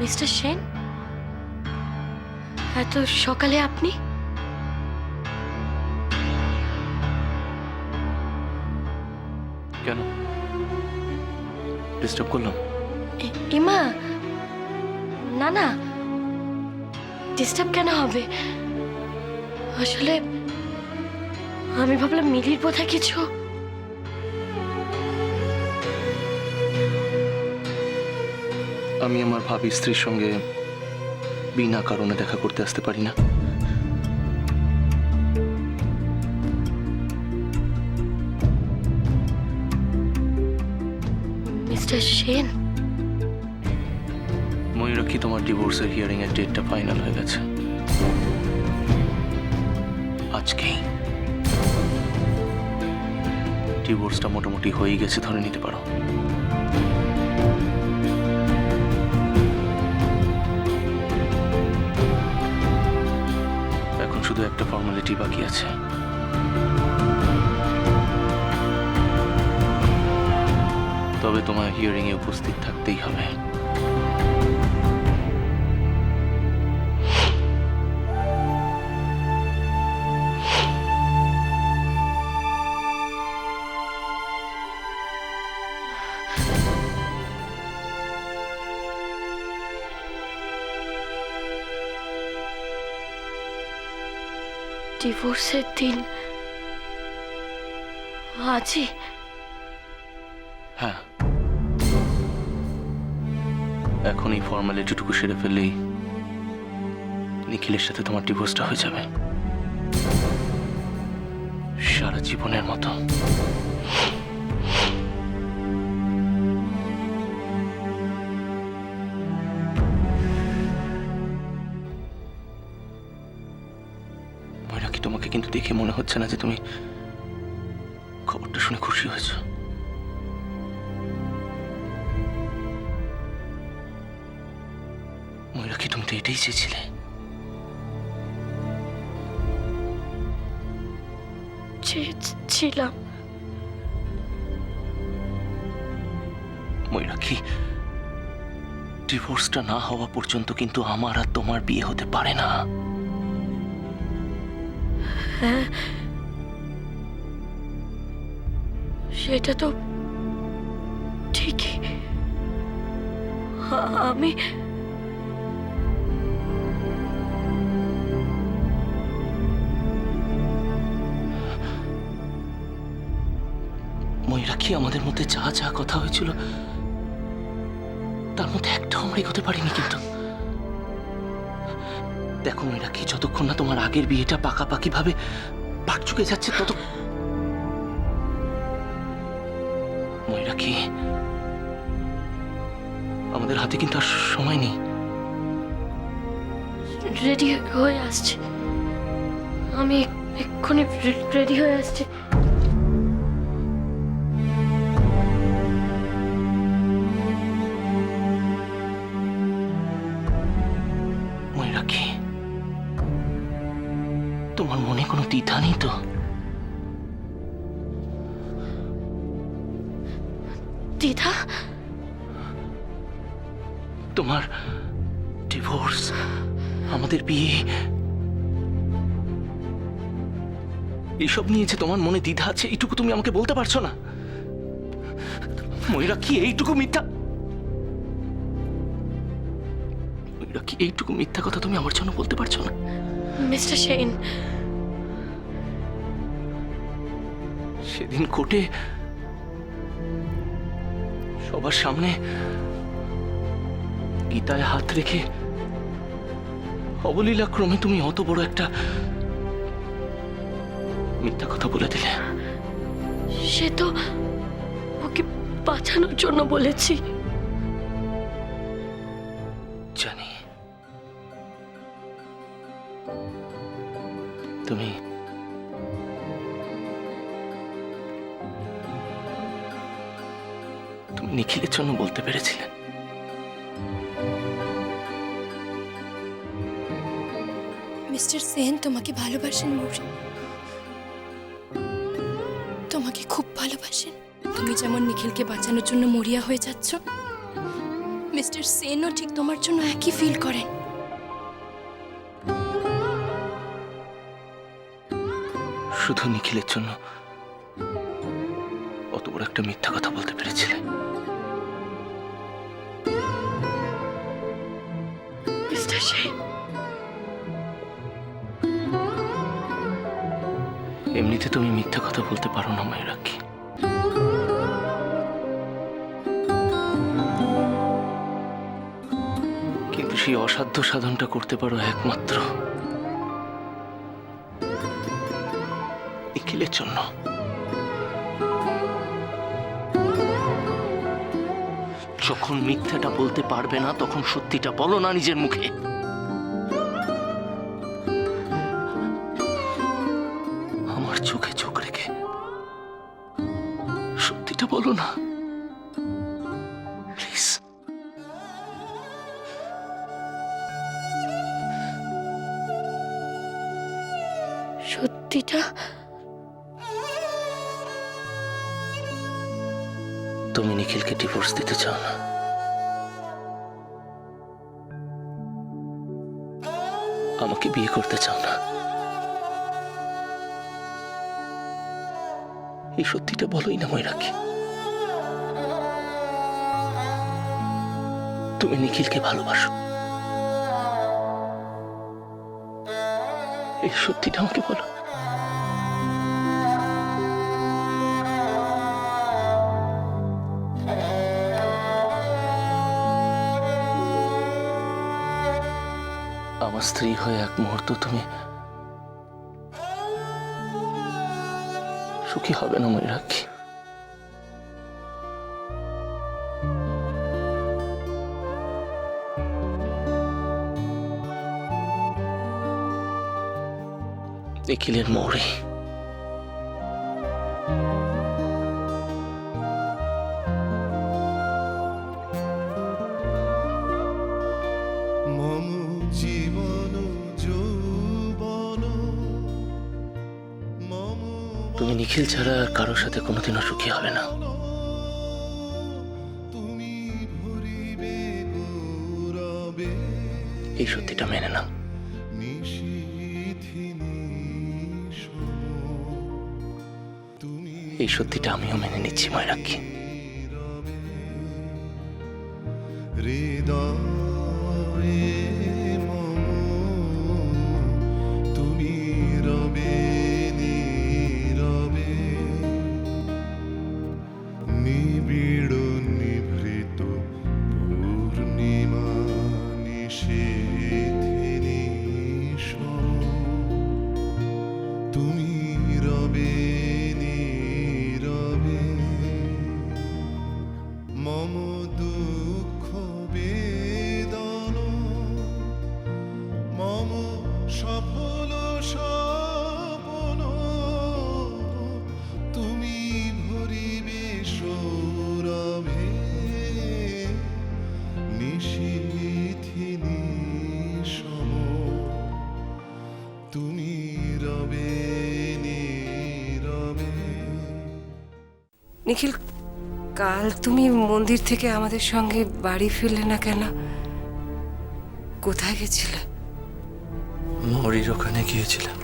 Mister Sen, এত সকালে আপনি? কেন ডিস্টার্ব করলাম? ইমা, না না, ডিস্টার্ব কেন হবে? আসলে আমি ভাবলাম মিলির বোধহয় কিছু। আমি আমার ভাবি স্ত্রীর সঙ্গে বিনা কারণে দেখা করতে আসতে পারি না। মিস্টার সেন, ময়ূরাক্ষী, তোমার ডিভোর্সের হিয়ারিং এর ডেটটা ফাইনাল হয়ে গেছে আজকেই। ডিভোর্সটা মোটামুটি হয়ে গেছে ধরে নিতে পারো। এখন শুধু একটা ফর্মালিটি বাকি আছে। তবে তোমার হিয়ারিং এ উপস্থিত থাকতেই হবে। ডিভোর্সের দিন আজই? হ্যাঁ, এখন এই ফর্মালিটিটুকু সেরে ফেললেই নিখিলের সাথে তোমার ডিভোর্সটা হয়ে যাবে সারা জীবনের মতো। ময়ূরাক্ষী, তোমাকে কিন্তু দেখে মনে হচ্ছে না যে তুমি খবরটা শুনে খুশি হয়েছ। ময়ূরাক্ষী, তুমি তো এটাই চেয়েছিলে। ছিলাম। ময়ূরাক্ষী, ডিভোর্সটা না হওয়া পর্যন্ত কিন্তু আমার আর তোমার বিয়ে হতে পারে না। হ্যাঁ, সেটা তো ঠিকই। আমি ময়ূরাক্ষী, আমাদের মধ্যে যা যা কথা হয়েছিল তার মধ্যে একটাও আমরা এগোতে পারিনি। কিন্তু দেখো ময়ূরাক্ষী, যতক্ষণ না তোমার আগের বিয়েটা পাকাপাকি ভাবে পাট চুকে যাচ্ছে তত। ময়ূরাক্ষী, আমাদের হাতে কিন্তু আর সময় নেই। রেডি হয়ে আসছি। আমি এক্ষুনি রেডি হয়ে আসছি। ময়ূরাক্ষী, তোমার মনে কোনো দ্বিধা নেই তো? দ্বিধা? তোমার ডিভোর্স, আমাদের বিয়ে, এইসব নিয়ে যে তোমার মনে দ্বিধা আছে এইটুকু তুমি আমাকে বলতে পারছো না? ময়ূরাক্ষী, এইটুকু মিথ্যা, ময়ূরাক্ষী, এইটুকু মিথ্যা কথা তুমি আমার জন্য বলতে পারছো না? মিস্টার সেন, সেদিন কোর্টে সবার সামনে গীতায় হাত রেখে অবলীলাক্রমে তুমি অত বড় একটা মিথ্যা কথা বলে দিলে। সে তো ওকে বাঁচানোর জন্য বলেছি। জানি তুমি নিখিলের জন্য বলতে পেরেছিলে। মিস্টার সেন তোমাকে ভালোবাসেন মৌরি, তোমাকে খুব ভালোবাসেন। তুমি যেমন নিখিলকে বাঁচানোর জন্য মরিয়া হয়ে যাচ্ছ, মিস্টার সেনও ঠিক তোমার জন্য একই ফিল করেন। শুধু নিখিলের জন্য অত বড় একটা মিথ্যা কথা বলতে পেরেছিলে? মিস্টার সেন, এমনিতে তুমি মিথ্যা কথা বলতে পারো না ময়ূরাক্ষী। কিন্তু সেই অসাধ্য সাধনটা করতে পারো একমাত্র নিখিলের জন্য। যখন মিথ্যাটা বলতে পারবে না তখন সত্যিটা বলো না নিজের মুখে। আমার চোখে চোখ রেখে সত্যিটা বলো না প্লিজ। সত্যিটা? তুমি নিখিলকে ডিভোর্স দিতে চাও না? আমাকে বিয়ে করতে চাও না? এই সত্যিটা বলোই না ময়ূরাক্ষী। তুমি নিখিলকে ভালোবাসো, এই সত্যিটা আমাকে বলো। আমার স্ত্রী হয়ে এক মুহূর্ত তুমি সুখী হবে না ময়ূরাক্ষী? নিখিলের মৌরি মম জীবন যৌবন মম তুমি নিখিল ছাড়া আর কারোর সাথে কোনোদিনও সুখী হবে না। তুমি ভরিবে গৌরবে এই সত্যিটা মেনে নাও। নিশীথিনী সম তুমি এই সত্যিটা আমিও মেনে নিচ্ছি ময়ূরাক্ষী। হৃদয়ে মম তুমি রবে নীরবে নিবিড় নিভৃত পূর্ণিমা নিশীথিনী সম তুমি রবে নীরবে মম দুঃখ বেদন মম সফল স্বপন তুমি ভরিবে সৌরভে নিশীথিনী সম তুমি রবে নীরবে। নিখিল, কাল তুমি মন্দির থেকে আমাদের সঙ্গে বাড়ি ফিরলে না কেন? কোথায় গেছিলে? মৌরির ওখানে গিয়েছিলাম।